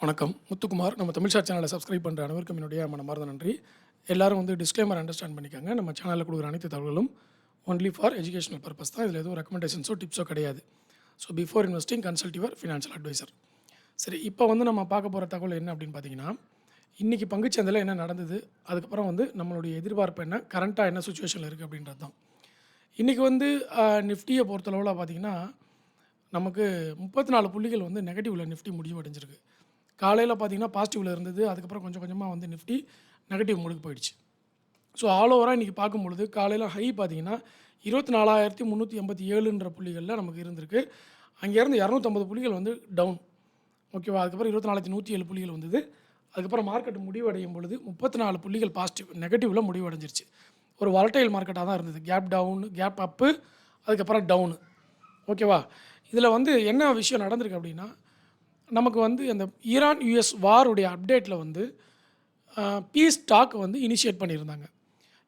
வணக்கம். முத்துக்குமார். நம்ம தமிழ் ஷாட் சேனலை சப்ஸ்கிரைப் பண்ணுற அனைவருக்கும் என்னுடைய மனமார்ந்த நன்றி. எல்லாரும் டிஸ்க்ளைமர் அண்டர்ஸ்டாண்ட் பண்ணிக்கோங்க. நம்ம சேனலில் கொடுக்குற அனைத்து தகவல்களும் ஒன்லி ஃபார் எஜுகேஷனல் பர்பஸ் தான். இதில் எதுவும் ரெக்கமெண்டேஷன்ஸோ டிப்ஸோ கிடையாது. So before investing consult your financial advisor. சரி, இப்போ நம்ம பார்க்க போகிற தகவல் என்ன அப்படின்னு பார்த்தீங்கன்னா, இன்றைக்கி பங்குச்சந்தையில் என்ன நடந்தது, அதுக்கப்புறம் நம்மளுடைய எதிர்பார்ப்பு என்ன, கரண்ட்டாக என்ன சுச்சுவேஷனில் இருக்குது அப்படின்றது தான். இன்றைக்கி நிஃப்டியை பொறுத்தளவில் பார்த்தீங்கன்னா, நமக்கு 34 புள்ளிகள் நெகட்டிவில் நிஃப்டி முடிவடைஞ்சிருக்கு. காலையில் பார்த்தீங்கன்னா பாசிட்டிவில் இருந்தது. அதுக்கப்புறம் கொஞ்சம் கொஞ்சமாக நிஃப்டி நெகட்டிவ் மோடுக்கு போயிடுச்சு. ஸோ ஆல் ஓவராக இன்றைக்கி பார்க்கும்பொழுது காலையில் ஹை பார்த்தீங்கன்னா 24,387 புள்ளிகளில் நமக்கு இருந்திருக்கு. அங்கேருந்து 250 புள்ளிகள் டவுன். ஓகேவா. அதுக்கப்புறம் 24,107 புள்ளிகள் வந்தது. அதுக்கப்புறம் மார்க்கெட் முடிவடையும் பொழுது 34 புள்ளிகள் பாசிட்டிவ் நெகட்டிவில் முடிவடைஞ்சிருச்சு. ஒரு வாலட்டைல் மார்க்கெட்டாக தான் இருந்தது. கேப் டவுன், கேப் அப்பு, அதுக்கப்புறம் டவுனு. ஓகேவா. இதில் என்ன விஷயம் நடந்திருக்கு அப்படின்னா, நமக்கு அந்த ஈரான் யுஎஸ் வாருடைய அப்டேட்டில் பீஸ் டாக் இனிஷியேட் பண்ணியிருந்தாங்க.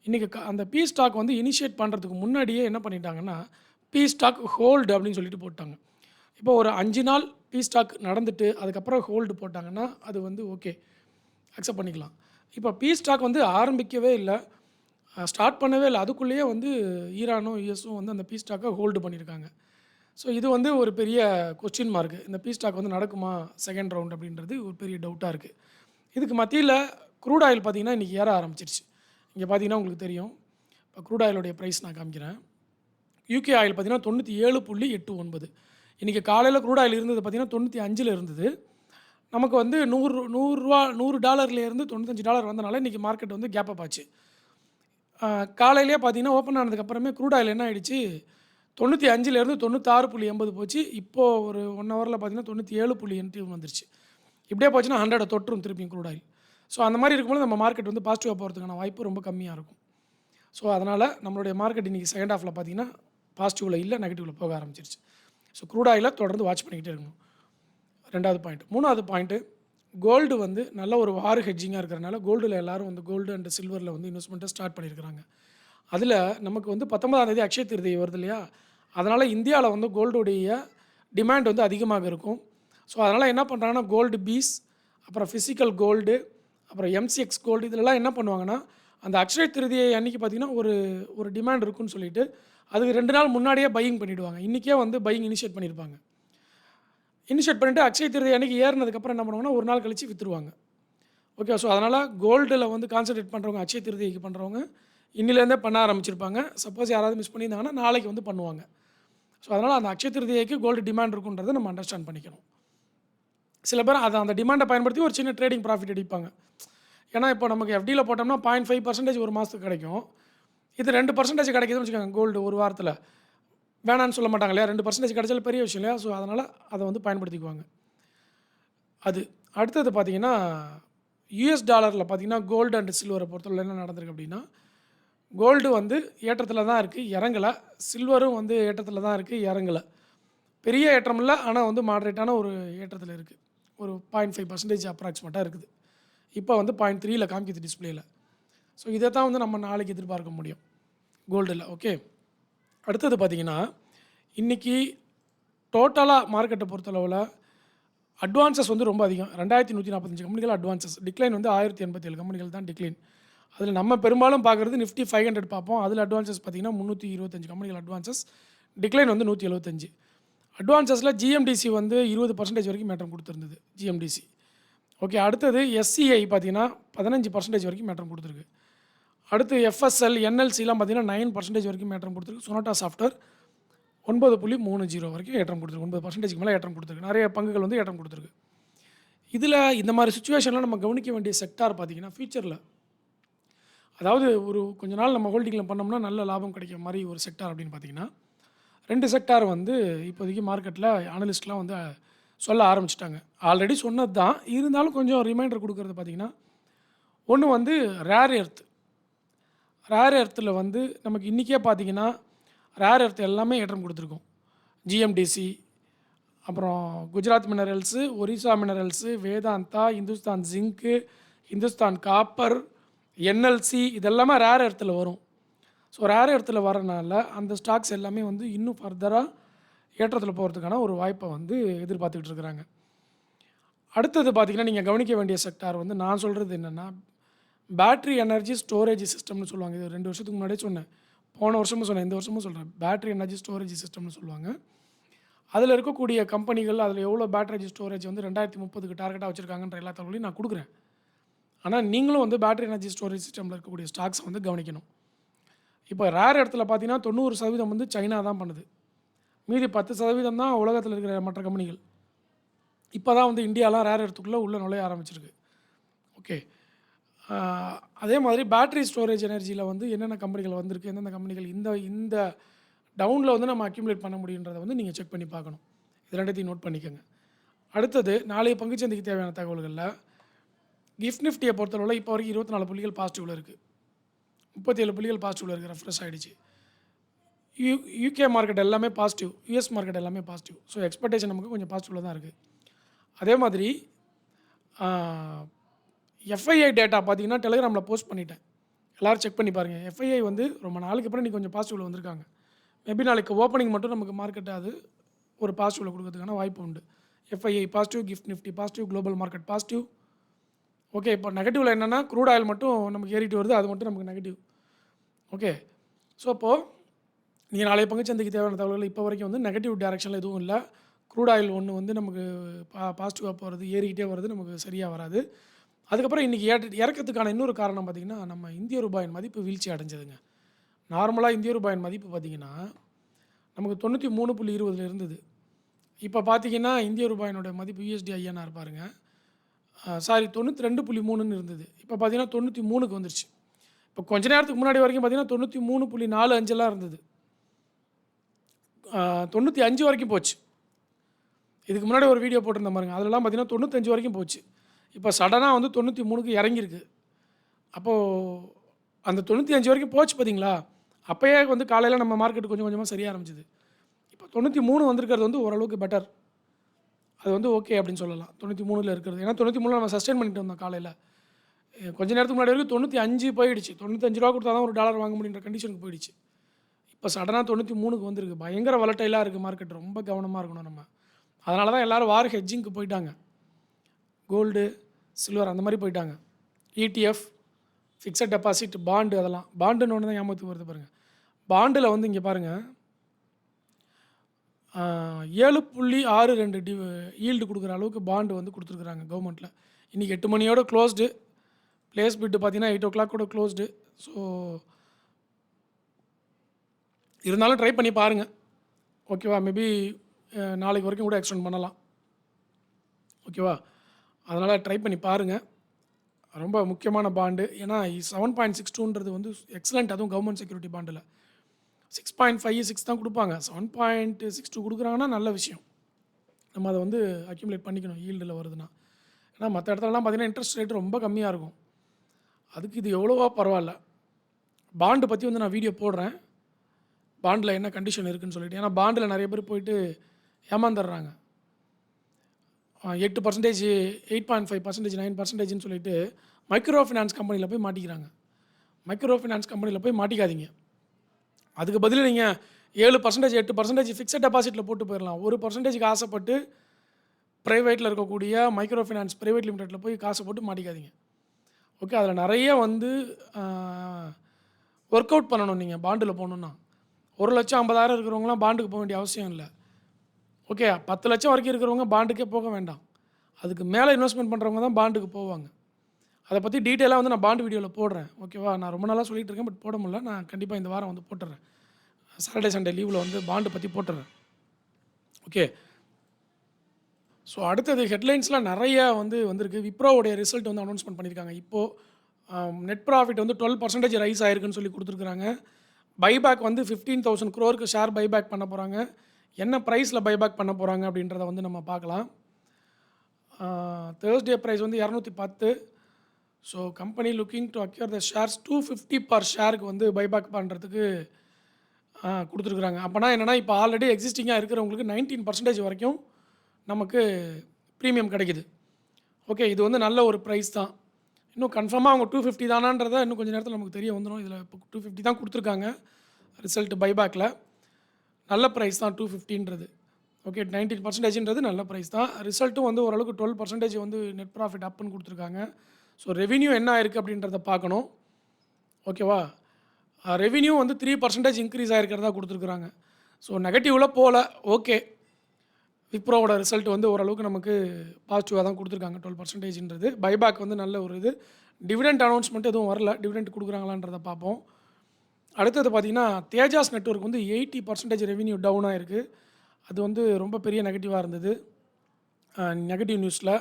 இன்றைக்கி அந்த பீஸ் டாக் இனிஷியேட் பண்ணுறதுக்கு முன்னாடியே என்ன பண்ணிட்டாங்கன்னா, பீஸ் டாக் ஹோல்டு அப்படின்னு சொல்லிட்டு போட்டாங்க. இப்போ ஒரு 5 நாள் பீஸ் டாக் நடந்துட்டு அதுக்கப்புறம் ஹோல்டு போட்டாங்கன்னா அது ஓகே, அக்செப்ட் பண்ணிக்கலாம். இப்போ பீஸ் டாக் ஆரம்பிக்கவே இல்லை, ஸ்டார்ட் பண்ணவே இல்லை. அதுக்குள்ளேயே ஈரானும் யுஎஸும் அந்த பீஸ் டாக்கை ஹோல்டு பண்ணியிருக்காங்க. ஸோ இது ஒரு பெரிய கொஸ்டின் மார்க்கு. இந்த பீஸ் டாக் நடக்குமா செகண்ட் ரவுண்ட் அப்படின்றது ஒரு பெரிய டவுட்டாக இருக்குது. இதுக்கு மத்தியில் க்ரூட் ஆயில் பார்த்திங்கன்னா இன்றைக்கி ஏற ஆரம்பிச்சிருச்சு. இங்கே பார்த்தீங்கன்னா உங்களுக்கு தெரியும். இப்போ க்ரூட் ஆயிலுடைய ப்ரைஸ் நான் காமிக்கிறேன். யூகே ஆயில் பார்த்திங்கன்னா 97.89. இன்றைக்கி காலையில் க்ரூட் ஆயில் இருந்தது பார்த்திங்கன்னா 95 இருந்தது. நமக்கு $100 $95 வந்தனால இன்றைக்கி மார்க்கெட் கேப் அப் ஆச்சு. காலையிலேயே பார்த்திங்கன்னா ஓப்பன் ஆனதுக்கப்புறமே க்ரூட் ஆயில் என்ன ஆகிடுச்சு, 95 96.80 போச்சு. இப்போது ஒரு 1 ஹவரில் பார்த்தீங்கன்னா 97.80 வந்துருச்சு. இப்படியே போச்சுன்னா 100 தொற்றும் திருப்பியும் க்ரூட் ஆயில். ஸோ அந்த மாதிரி இருக்கும்போது நம்ம மார்க்கெட் பாசிட்டிவாக போகிறதுக்கான வாய்ப்பு ரொம்ப கம்மியாக இருக்கும். ஸோ அதனால் நம்மளுடைய மார்க்கெட் இன்றைக்கி செகண்ட் ஹாஃபில் பார்த்தீங்கன்னா பாசிட்டிவில் இல்லை, நெகட்டிவில் போக ஆரம்பிச்சிருச்சு. ஸோ க்ரூட் ஆயிலை தொடர்ந்து வாட்ச் பண்ணிக்கிட்டே இருக்கணும். 2வது பாயிண்ட். 3வது பாயிண்ட்டு, கோல்டு நல்ல ஒரு வார் ஹெட்ஜிங்காக இருக்கிறனால கோல்டில் எல்லோரும் கோல்டு அண்ட் சில்வரில் இன்வெஸ்ட்மெண்ட்டை ஸ்டார்ட் பண்ணியிருக்கிறாங்க. அதில் நமக்கு 19ஆம் தேதி அக்ஷய திருதியை வருது இல்லையா, அதனால் இந்தியாவில் கோல்டுடைய டிமாண்ட் அதிகமாக இருக்கும். ஸோ அதனால் என்ன பண்ணுறாங்கன்னா, கோல்டு பீஸ், அப்புறம் ஃபிசிக்கல் கோல்டு, அப்புறம் எம்சிஎக்ஸ் கோல்டு, இதிலெல்லாம் என்ன பண்ணுவாங்கன்னா, அந்த அக்ஷய திருதியை அன்றைக்கி பார்த்திங்கன்னா ஒரு டிமாண்ட் இருக்குன்னு சொல்லிட்டு அதுக்கு 2 நாள் முன்னாடியே பையிங் பண்ணிவிடுவாங்க. இன்றைக்கே பையிங் இனிஷியேட் பண்ணியிருப்பாங்க. இனிஷியேட் பண்ணிவிட்டு அக்ஷய திருதி அன்றைக்கி ஏறினதுக்கப்புறம் என்ன பண்ணுவாங்கன்னா, ஒரு நாள் கழித்து விற்றுருவாங்க. ஓகே. ஸோ அதனால் கோல்டில் கான்சன்ட்ரேட் பண்ணுறவங்க, அக்ஷய திருதிக்கு பண்ணுறவங்க இன்னிலேருந்தே பண்ண ஆரம்பிச்சிருப்பாங்க. சப்போஸ் யாராவது மிஸ் பண்ணியிருந்தாங்கன்னா நாளைக்கு பண்ணுவாங்க. ஸோ அதனால் அந்த அக்ஷய திருதியைக்கு கோல்டு டிமாண்ட் இருக்குன்றதை நம்ம அண்டர்ஸ்டாண்ட் பண்ணிக்கணும். சில பேர் அந்த டிமாண்டை பயன்படுத்தி ஒரு சின்ன ட்ரேடிங் ப்ராஃபிட் அடிப்பாங்க. ஏன்னா இப்போ நமக்கு எஃப்டியில் போட்டோம்னா 0.5% ஒரு மாதத்துக்கு கிடைக்கும். இது 2% கிடைக்குதுன்னு வச்சுக்கோங்க. கோல்டு ஒரு வாரத்தில் வேணான்னு சொல்ல மாட்டாங்க இல்லையா. 2% கிடைச்சாலும் பெரிய விஷயம் இல்லையா. ஸோ அதனால் அதை பயன்படுத்திக்குவாங்க. அது அடுத்தது பார்த்திங்கன்னா, யூஎஸ் டாலரில் பார்த்திங்கன்னா கோல்டு அண்ட் சில்வரை பொறுத்தவரை என்ன நடந்திருக்கு அப்படின்னா, கோல்டு ஏற்றத்தில் தான் இருக்குது, இறங்கலை. சில்வரும் ஏற்றத்தில் தான் இருக்குது, இறங்கலை. பெரிய ஏற்றம் இல்லை, ஆனால் மாடரேட்டான ஒரு ஏற்றத்தில் இருக்குது. ஒரு 0.5% அப்ராக்சிமேட்டாக இருக்குது. இப்போ 0.3ல் காமிக்குது டிஸ்பிளேயில். ஸோ இதை தான் நம்ம நாளைக்கு எதிர்பார்க்க முடியும் கோல்டில். ஓகே. அடுத்தது பார்த்திங்கன்னா, இன்றைக்கி டோட்டலாக மார்க்கெட்டை பொறுத்தளவில் அட்வான்சஸ் ரொம்ப அதிகம். 2145 கம்பெனிகள் அட்வான்சஸ். டிக்ளைன் 1087 கம்பெனிகள் தான் டிக்ளைன். அதில் நம்ம பெரும்பாலும் பார்க்குறது நிஃப்டி 500 பார்ப்போம். அதில் அட்வான்சஸ் பார்த்திங்கன்னா 325 கம்பெனிகள் அட்வான்சஸ். டிக்ளைன் 175. அட்வான்சஸில் ஜிஎம்டிசி 20% வரைக்கும் மேட்டம் கொடுத்துருந்தது ஜிஎம்டிசி. ஓகே. அடுத்தது எஸ்சிஐ பார்த்திங்கன்னா 15% வரைக்கும் மேட்டம் கொடுத்துருக்கு. அடுத்து எஃப்எஸ்எல், என்எல்சிலாம் பார்த்திங்கன்னா 9% வரைக்கும் ஏற்றம் கொடுத்துருக்கு. சொனாட்டா சாஃப்ட்வேர் 9.30 வரைக்கும் ஏற்றம் கொடுத்துருக்கு. 9%க்கு மேலே ஏற்றம் கொடுத்துருக்கு. நிறைய பங்குகள் ஏற்றம் கொடுத்துருக்கு. இதில் இந்த மாதிரி சுச்சுவேஷனில் நம்ம கவனிக்க வேண்டிய செக்டார் பார்த்திங்கன்னா ஃபியூச்சரில், அதாவது ஒரு கொஞ்ச நாள் நம்ம ஹோல்டிங்கில் பண்ணோம்னா நல்ல லாபம் கிடைக்கிற மாதிரி ஒரு செக்டார் அப்படின்னு பார்த்திங்கன்னா, 2 செக்டார் இப்போதைக்கு மார்க்கெட்டில் அனலிஸ்ட்லாம் சொல்ல ஆரம்பிச்சிட்டாங்க. ஆல்ரெடி சொன்னது தான், இருந்தாலும் கொஞ்சம் ரிமைண்டர் கொடுக்குறது பார்த்திங்கன்னா, ஒன்று ரேர் எர்த். ரேர் எர்த்தில் நமக்கு இன்றைக்கே பார்த்திங்கன்னா ரேர் எர்த் எல்லாமே ஏற்றம் கொடுத்துருக்கோம். ஜிஎம்டிசி, அப்புறம் Gujarat minerals, Orissa minerals, Vedanta, Hindustan zinc, Hindustan copper, NLC, இதெல்லாமே ரேர் எர்த்தில் வரும். ஸோ ரேர் எர்த்தில் வரனால அந்த ஸ்டாக்ஸ் எல்லாமே இன்னும் ஃபர்தராக ஏற்றத்தில் போகிறதுக்கான ஒரு வாய்ப்பை எதிர்பார்த்துக்கிட்டு இருக்கிறாங்க. அடுத்தது பார்த்தீங்கன்னா, நீங்க கவனிக்க வேண்டிய செக்டார் வந்து நான் சொல்றது என்னன்னா, பேட்டரி எனர்ஜி ஸ்டோரேஜ் சிஸ்டம்னு சொல்லுவாங்க. இது 2 வருஷத்துக்கு முன்னாடியே சொன்னேன். போன வருஷமும் சொன்னேன், இந்த வருஷமும் சொல்றேன். பேட்டரி எனர்ஜி ஸ்டோரேஜ் சிஸ்டம்னு சொல்லுவாங்க. அதில இருக்கக்கூடிய கம்பெனிகள், அதில எவ்வளோ பேட்டரி ஸ்டோரேஜ் வந்து 2030க்கு டார்கெட்டா வச்சிருக்காங்கன்ற எல்லா தகவலையும் நான் குடுக்குறேன். ஆனா, நீங்களும் வந்து பேட்டரி எனர்ஜி ஸ்டோரேஜ் சிஸ்டம்ல இருக்கக்கூடிய ஸ்டாக்ஸ வந்து கவனிக்கணும். இப்போ ரேர் இடத்துல பார்த்தீங்கன்னா, 90% வந்து சைனா தான் பண்ணுது. மீதி 10% தான் உலகத்தில இருக்கிற மற்ற கம்பெனிகள். இப்ப தான் வந்து இந்தியாலாம் ரேர் எர்த்துக்குள்ள உள்ள நுழைய ஆரம்பிச்சிருக்கு. ஓகே. ஆ அதே மாதிரி பேட்டரி ஸ்டோரேஜ் எனர்ஜில வந்து என்னென்ன கம்பெனிகள் வந்திருக்கு, எந்தெந்த கம்பெனிகள் இந்த இந்த டவுன்ல வந்து நம்ம அக்யூமுலேட் பண்ண முடியுன்றத வந்து நீங்க செக் பண்ணி பார்க்கணும். இது 2த்தையும் நோட் பண்ணிக்கங்க. அடுத்தது நாளைய பங்குச்சந்தைக்கு தேவையான தகவல்கள்ல, கிஃப்ட் நிஃப்டிய பொறுத்தளவுல இப்போ வரைக்கும் 24 புள்ளிகள் பாசிட்டிவ்ல இருக்கு. 37 புள்ளிகள் பாசிட்டிவ்ல இருக்கு. ரெஃப்ரெஷ் ஆயிடுச்சு. யுகே மார்க்கெட் எல்லாமே பாசிட்டிவ். யுஎஸ் மார்க்கெட் எல்லாமே பாசிட்டிவ். ஸோ எக்ஸ்பெக்டேஷன் நமக்கு கொஞ்சம் பாசிட்டிவ்ல தான் இருக்கு. அதே மாதிரி ஆ எஃப்ஐஐ டேட்டா பார்த்தீங்கன்னா, டெலிகிராமில போஸ்ட் பண்ணிட்டேன். எல்லாரும் செக் பண்ணி பாருங்க. எஃப்ஐஐ வந்து ரொம்ப நாளுக்கு அப்புறம் இன்னைக்கு கொஞ்சம் பாசிட்டிவ்ல வந்திருக்காங்க. மேபி நாளைக்கு ஓப்பனிங் மட்டும் நமக்கு மார்க்கெட் அது ஒரு பாசிட்டிவ்ல குடுக்கறதுக்கான வாய்ப்பு உண்டு. FII positive, gift Nifty positive, global market positive. Okay. இப்போ நெகட்டிவ்ல என்னன்னா, க்ரூட் ஆயில் மட்டும் நமக்கு ஏறிட்டு வருது. அது மட்டும் நமக்கு நெகட்டிவ். ஓகே. ஸோ, அப்போ நீங்க நாளைய பங்குச்சந்தைக்கு தேவையான தகவல்கள் இப்போ வரைக்கும் வந்து நெகட்டிவ் டைரக்ஷன்ல எதுவும் இல்ல. க்ரூட் ஆயில் ஒண்ணு வந்து நமக்கு பாசிட்டிவா போறது, ஏறிக்கிட்டே வருது. நமக்கு சரியா வராது. அதுக்கப்புறம் இன்னைக்கு இறக்கத்துக்கான இன்னொரு காரணம் பார்த்தீங்கன்னா, நம்ம இந்திய ரூபாயின் மதிப்பு வீழ்ச்சி அடைஞ்சதுங்க. நார்மலா இந்திய ரூபாயின் மதிப்பு பார்த்தீங்கன்னா, நமக்கு 93.20ல இருந்தது. இப்ப பார்த்தீங்கன்னா, இந்திய ரூபாயினுடைய மதிப்பு யுஎஸ்டி ஐஎன்ஆர் பாருங்க. சாரி 92.3ன்னு இருந்தது. இப்ப பார்த்தீங்கன்னா 93க்கு வந்துருச்சு. இப்ப கொஞ்ச நேரத்துக்கு முன்னாடி வரைக்கும் பார்த்தீங்கன்னா 93.45லாம் இருந்தது. 95 வரைக்கும் போச்சு. இதுக்கு முன்னாடி ஒரு வீடியோ போட்டிருந்தேன் பாருங்க. அதெல்லாம் பார்த்தீங்கன்னா 95 வரைக்கும் போச்சு. இப்ப சடனா வந்து 93க்கு இறங்கியிருக்கு. அப்போ அந்த 95 வரைக்கும் போச்சு பார்த்தீங்களா? அப்பயே வந்து காலையில நம்ம மார்க்கெட் கொஞ்சம் கொஞ்சமா சரிய ஆரம்பிச்சது. இப்ப 93 வந்திருக்கிறது வந்து ஓரளவுக்கு பெட்டர். அது வந்து ஓகே அப்படின்னு சொல்லலாம். 93ல இருக்கிறது. ஏன்னா 93ல நம்ம சஸ்டெயின் பண்ணிட்டு வந்தோம் காலையில. கொஞ்ச நேரத்துக்கு முன்னாடி வரைக்கும் 95 போயிடுச்சு. ரூ. 95 குடுத்தா தான் ஒரு டாலர் வாங்க முடியுன்ற கண்டிஷனுக்கு போயிடுச்சு. இப்ப சடனா 93க்கு வந்திருக்கு. பயங்கர வாலடைலா இருக்கு மார்க்கெட். ரொம்ப கவனமா இருக்கணும் நம்ம. அதனால தான் எல்லாரும் வார் ஹெட்ஜிங்க்கு போயிட்டாங்க. கோல்டு, சில்வர் அந்த மாரி போயிட்டாங்க. இடிஎஃப், ஃபிக்ஸட் டெபாசிட், பாண்ட் அதெல்லாம். பாண்டுன்னு ஒண்ணு தான் ஞாபகத்துக்கு வருது பாருங்க. பாண்டுல வந்து இங்க பாருங்க. 7.62 ஈல்டு குடுக்குற அளவுக்கு பாண்ட் வந்து குடுத்துருக்காங்க கவர்மெண்ட்ல. இன்னைக்கு 8 மணியோட குளோஸ்டு. பிளேஸ் பிட் பார்த்தீங்கன்னா 8:00 ஓட குளோஸ்டு. ஸோ இருந்தாலும் ட்ரை பண்ணி பாருங்க. ஓகேவா? மேபி நாளைக்கு வரைக்கும் கூட எக்ஸ்டெண்ட் பண்ணலாம். ஓகேவா? அதனால ட்ரை பண்ணி பாருங்க. ரொம்ப முக்கியமான பாண்டு. ஏன்னா 7.62ன்றது வந்து எக்ஸலென்ட். அதுவும் கவர்மெண்ட் செக்யூரிட்டி பாண்டுல. 6.5, 6 தான் குடுப்பாங்க. 7.62 குடுக்குறாங்கன்னா நல்ல விஷயம். நம்ம அத வந்து அக்யூமுலேட் பண்ணிக்கணும் ஈல்டுல வருதுன்னா. ஏன்னா மத்த இடத்துலலாம் பார்த்தீங்கன்னா, இன்ட்ரெஸ்ட் ரேட் ரொம்ப கம்மியா இருக்கும். அதுக்கு இது எவ்வளவோ பரவால்ல. பாண்ட் பத்தி வந்து நான் வீடியோ போடுறேன். பாண்ட்ல என்ன கண்டிஷன் இருக்குன்னு சொல்லிட்டு. ஏன்னா பாண்ட்ல நெறைய பேர் போயிட்டு ஏமாந்துர்றாங்க. 8%, 8.5%, 9%ன்னு சொல்லிட்டு மைக்ரோ ஃபைனான்ஸ் கம்பெனில போய் மாட்டிக்கிறாங்க. மைக்ரோ ஃபைனான்ஸ் கம்பெனில போய் மாட்டிக்காதீங்க. அதுக்கு பதிலா நீங்க 7%, 8% ஃபிக்ஸட் டெபாசிட்ல போட்டு போயிரலாம். 1%க்கு ஆசைப்பட்டு பிரைவேட்ல இருக்கக்கூடிய மைக்ரோ ஃபைனான்ஸ் பிரைவேட் லிமிடெட்ல போய் காசு போட்டு மாட்டிக்காதீங்க. ஓகே. அதில நெறைய வந்து அ ஒர்க் அவுட் பண்ணணும் நீங்க பாண்டுல போணும்னா. 1,00,000 50,000 இருக்கிறவங்கலாம் பாண்டுக்கு போ வேண்டிய அவசியம் இல்ல. ஓகே. 10,00,000 வரைக்கும் இருக்கிறவங்க பாண்டுக்கே போக வேண்டாம். அதுக்கு மேல இன்வெஸ்ட்மென்ட் பண்றவங்க தான் பாண்டுக்கு போவாங்க. அத பத்தி டீட்டெயிலா வந்து நான் பாண்ட் வீடியோல போடுறேன். ஓகேவா? நான் ரொம்ப நாளா சொல்லிட்டு இருக்கேன். பட் போட முடியல. நான் கண்டிப்பா இந்த வாரம் வந்து போட்டுறேன். சாட்டர்டே, சண்டே லீவ்ல வந்து பாண்ட் பத்தி போட்டுறேன். ஓகே. ஸோ அடுத்தது ஹெட்லைன்ஸ்ல நெறைய வந்து வந்திருக்கு. விப்ரோவுடைய ரிசல்ட் வந்து அனௌன்ஸ்மென்ட் பண்ணியிருக்காங்க. இப்போ நெட் ப்ராஃபிட் வந்து 12% ரைஸ் ஆயிருக்குன்னு சொல்லி குடுத்துருக்காங்க. பைபேக் வந்து 15,000 crore ஷேர் பைபேக் பண்ண போறாங்க. என்ன பிரைஸ்ல பைபேக் பண்ண போறாங்க அப்படின்றத வந்து நம்ம பார்க்கலாம். தேர்ஸ்டே பிரைஸ் வந்து 210. So company looking to acquire the shares 250 per ஷேருக்கு வந்து பைபேக் பண்ணுறதுக்கு குடுத்துருக்காங்க. அப்போனா என்னன்னா, இப்போ ஆல்ரெடி எக்ஸிஸ்டிங்கா இருக்கிறவங்களுக்கு 19% வரைக்கும் நமக்கு பிரீமியம் கிடைக்குது. ஓகே. இது வந்து நல்ல ஒரு பிரைஸ் தான். இன்னும் கன்ஃபார்மா அவங்க 250 தானான்றத இன்னும் கொஞ்சம் நேரத்தில நமக்கு தெரிய வந்துரும். இதில இப்போ 250 தான் குடுத்துருக்காங்க. ரிசல்ட் பைபேக்ல. நல்ல பிரைஸ் தான் 250ன்றது. ஓகே 19%ன்றது நல்ல ப்ரைஸ் தான். ரிசல்ட்டும் வந்து ஓரளவுக்கு 12% வந்து நெட் ப்ராஃபிட் அப்ன்னு குடுத்துருக்காங்க. ஸோ ரெவென்யூ என்ன ஆயிருக்கு அப்படின்றத பார்க்கணும். ஓகேவா? ரெவென்யூ வந்து 3% இன்க்ரீஸ் ஆயிருக்கிறதா குடுத்துருக்காங்க. ஸோ நெகட்டிவ்ல போல. ஓகே. விப்ரோவோட ரிசல்ட் வந்து ஓரளவுக்கு நமக்கு பாசிட்டிவா தான் குடுத்துருக்காங்க 12%ன்றது. பைபேக் வந்து நல்ல ஒரு இது. டிவிடெண்ட் அனௌன்ஸ்மென்ட் எதுவும் வரல. டிவிடெண்ட் குடுக்குறாங்களான்றத பார்ப்போம். அடுத்தது பார்த்தீங்கன்னா, தேஜாஸ் நெட்வொர்க் வந்து 80% ரெவென்யூ டவுன் ஆயிருக்கு. அது வந்து ரொம்ப பெரிய நெகட்டிவா இருந்தது. நெகட்டிவ் நியூஸ்ல.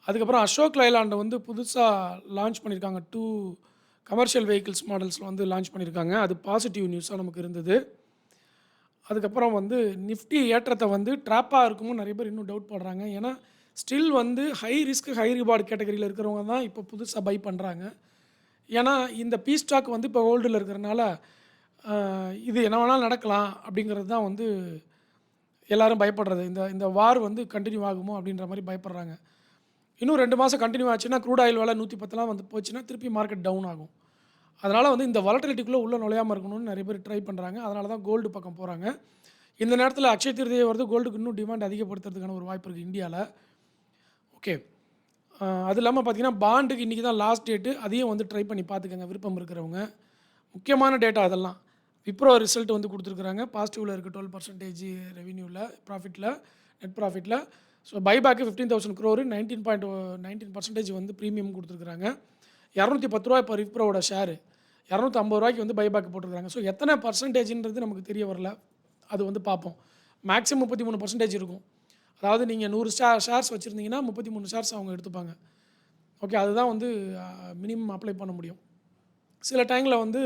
அதுக்கப்புறம் அசோக் லைலாண்ட வந்து புதுசா லான்ச் பண்ணியிருக்காங்க. 2 கமர்ஷியல் வெஹிக்கிள்ஸ் மாடல்ஸ்ல வந்து லான்ச் பண்ணியிருக்காங்க. அது பாசிட்டிவ் நியூஸா நமக்கு இருந்தது. அதுக்கப்புறம் வந்து நிஃப்டி ஏற்றத்த வந்து ட்ராப்பா இருக்குமோன்னு நெறைய பேர் இன்னும் டவுட் படுறாங்க. ஏன்னா, ஸ்டில் வந்து ஹை ரிஸ்க், ஹை ரிவார்ட் கேட்டகரியில இருக்கிறவங்க தான் இப்போ புதுசா பை பண்றாங்க. ஏன்னா, இந்த பி ஸ்டாக் வந்து இப்போ ஹோல்டுல இருக்கிறனால, இது என்ன வேணாலும் நடக்கலாம் அப்படிங்கிறது தான் வந்து எல்லாரும் பயப்படுறது. இந்த இந்த வார் வந்து கன்டின்யூ ஆகுமோ அப்படின்ற மாரி பயப்படுறாங்க. இன்னும் 2 மாசம் கன்டின்யூ ஆச்சுன்னா, க்ரூட் ஆயில் விலை 110லாம் வந்து போச்சுன்னா, திருப்பி மார்க்கெட் டவுன் ஆகும். அதனால வந்து இந்த வாலட்டிலிட்டிக்குள்ள உள்ள நுழையாம இருக்கணும்னு நெறைய பேர் ட்ரை பண்றாங்க. அதனால தான் கோல்டு பக்கம் போறாங்க. இந்த நேரத்தில அக்ஷய திருதியை வருது. கோல்டுக்கு இன்னும் டிமாண்ட் அதிகப்படுத்துறதுக்கான ஒரு வாய்ப்பு இருக்கு இந்தியால. ஓகே. அது இல்லாம பார்த்தீங்கன்னா, பாண்டுக்கு இன்னைக்கு தான் லாஸ்ட் டேட்டு. அதையும் வந்து ட்ரை பண்ணி பார்த்துக்கங்க விருப்பம் இருக்கிறவங்க. முக்கியமான டேட்டா அதெல்லாம். விப்ரோ ரிசல்ட் வந்து குடுத்துருக்காங்க. பாசிட்டிவ்ல இருக்கு 12% ரெவென்யூல, ப்ராஃபிட்ல, நெட் ப்ராஃபிட்ல. ஸோ பைபேக் 15,000 crore 19% வந்து பிரீமியம் குடுத்துருக்காங்க. ரூ. 210 இப்போ விப்ரோவோட ஷேர். ரூ. 250 வந்து பைபேக் போட்டுருக்காங்க. ஸோ எத்தனை பர்சன்டேஜ்ன்றது நமக்கு தெரிய வரல. அது வந்து பார்ப்போம். மேக்ஸிமம் 33% இருக்கும். அதாவது நீங்க 100 ஷேர்ஸ் வச்சிருந்தீங்கன்னா 33 ஷேர்ஸ் அவங்க எடுத்துப்பாங்க. ஓகே. அதுதான் வந்து மினிமம் அப்ளை பண்ண முடியும். சில டைம்ல வந்து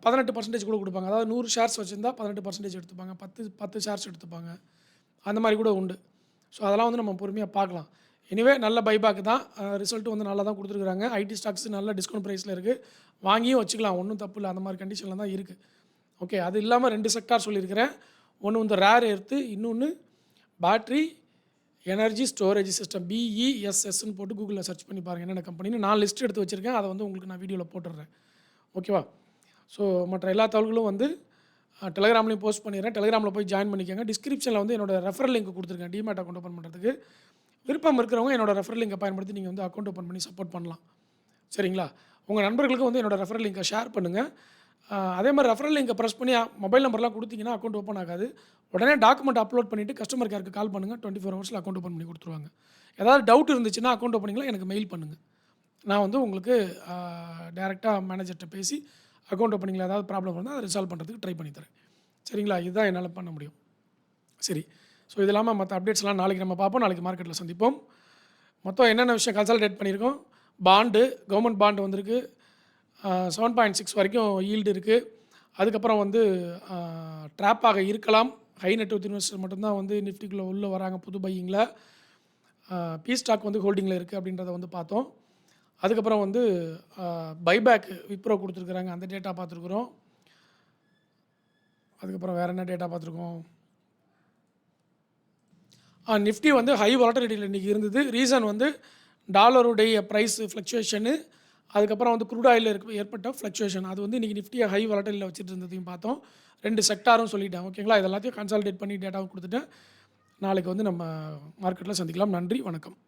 18% கூட குடுப்பாங்க. அதாவது 100 ஷேர்ஸ் வச்சிருந்தா 18% எடுத்துப்பாங்க. 10 ஷேர்ஸ் எடுத்துப்பாங்க. அந்த மாரி கூட உண்டு. ஸோ அதெல்லாம் வந்து நம்ம பொறுமையா பார்க்கலாம். எனிவே நல்ல பைபேக் தான். ரிசல்ட் வந்து நல்லா தான் குடுத்துருக்காங்க. ஐடி ஸ்டாக்ஸ் நல்ல டிஸ்கவுண்ட் பிரைஸ்ல இருக்கு. வாங்கியும் வச்சுக்கலாம். ஒண்ணும் தப்பு இல்ல. அந்த மாரி கண்டிஷன்ல தான் இருக்கு. ஓகே. அது இல்லாம 2 செக்டார் சொல்லியிருக்கிறேன். ஒண்ணு வந்து ரேர் எர்த், இன்னொன்னு பேட்டரி எனர்ஜி ஸ்டோரேஜ் சிஸ்டம் BESSன்னு போட்டு கூகுள்ல சர்ச் பண்ணி பாருங்க. என்னென்ன கம்பெனின்னு நான் லிஸ்ட் எடுத்து வச்சிருக்கேன். அத வந்து உங்களுக்கு நான் வீடியோல போட்டுடுறேன். ஓகேவா? ஸோ மற்ற எல்லா தகவல்களும் வந்து டெலகிராம்லேயும் போஸ்ட் பண்ணிடுறேன். டெலகிராமில் போய் ஜாயின் பண்ணிக்கோங்க. டிஸ்கிரிப்ஷனில் வந்து என்னோட ரெஃபரல் லிங்க் கொடுத்துருக்கேன். டிமேட் அக்கௌண்ட் ஓப்பன் பண்ணுறதுக்கு. விருப்பம் இருக்கிறவங்க என்னோட ரெஃபரல் லிங்கை பயன்படுத்தி நீங்கள் வந்து அக்கௌண்ட் ஓப்பன் பண்ணி சப்போர்ட் பண்ணலாம். சரிங்களா? உங்கள் நண்பர்களுக்கும் வந்து என்னோட ரெஃபரல் லிங்கை ஷேர் பண்ணுங்கள். அதே மாதிரி ரெஃபரல் லிங்கை ப்ரெஸ் பண்ணி மொபைல் நம்பர்லாம் கொடுத்தீங்கன்னா அக்கௌண்ட் ஓப்பன் ஆகாது. உடனே டாக்குமெண்ட் அப்லோட் பண்ணிவிட்டு கஸ்டமர் கேருக்கு கால் பண்ணுங்கள். 24 ஹவர்ஸில் அக்கௌண்ட் ஓப்பன் பண்ணி கொடுத்துருவாங்க. ஏதாவது டவுட் இருந்துச்சுன்னா அக்கௌண்ட் ஓப்பனிங்கில் எனக்கு மெயில் பண்ணுங்கள். நான் வந்து உங்களுக்கு டைரெக்டாக மேனேஜர்கிட்ட பேசி அக்கௌண்ட் ஓப்பனிங்கில் ஏதாவது ப்ராப்ளம் இருந்தால் அதை ரிசால்வ் பண்ணுறதுக்கு ட்ரை பண்ணி தரேன். சரிங்களா? இதுதான் என்னால் பண்ண முடியும். சரி. ஸோ இது இல்லாமல் மற்ற அப்டேட்ஸ்லாம் நாளைக்கு நம்ம பார்ப்போம். நாளைக்கு மார்க்கெட்டில் சந்திப்போம். மொத்தம் என்னென்ன விஷயம் கன்சாலிடேட் பண்ணியிருக்கோம். பாண்டு, கவர்மெண்ட் பாண்டு வந்திருக்கு. 7.6 வரைக்கும் ஈல்டு இருக்குது. அதுக்கப்புறம் வந்து ட்ராப்பாக இருக்கலாம். ஹை நெட்வொர்த் இன்வெஸ்டர் மட்டும்தான் வந்து நிஃப்டிக்குள்ளே உள்ளே வராங்க புது பையிங்கில். பி ஸ்டாக் வந்து ஹோல்டிங்கில் இருக்குது அப்படின்றத வந்து பார்த்தோம். அதுக்கப்புறம் வந்து பைபேக் விப்ரோ கொடுத்துருக்குறாங்க. அந்த டேட்டா பார்த்துருக்குறோம். அதுக்கப்புறம் வேறு என்ன டேட்டா பார்த்துருக்கோம். நிஃப்டி வந்து ஹை வாலட்டிலிட்டியில் இன்றைக்கி இருந்தது. ரீசன் வந்து டாலருடைய ப்ரைஸ் ஃப்ளக்சுவேஷனு, அதுக்கப்புறம் வந்து க்ரூட் ஆயிலில் ஏற்பட்ட ஃப்ளக்சுவேஷன். அது வந்து இன்றைக்கி நிஃப்டியை ஹை வாலட்டிலில் வச்சுட்டு இருந்ததையும் பார்த்தோம். 2 செக்டாரும் சொல்லிட்டேன். ஓகேங்களா? இது எல்லாத்தையும் கன்சாலிடேட் பண்ணி டேட்டாவும் கொடுத்துட்டேன். நாளைக்கு வந்து நம்ம மார்க்கெட்டில் சந்திக்கலாம். நன்றி, வணக்கம்.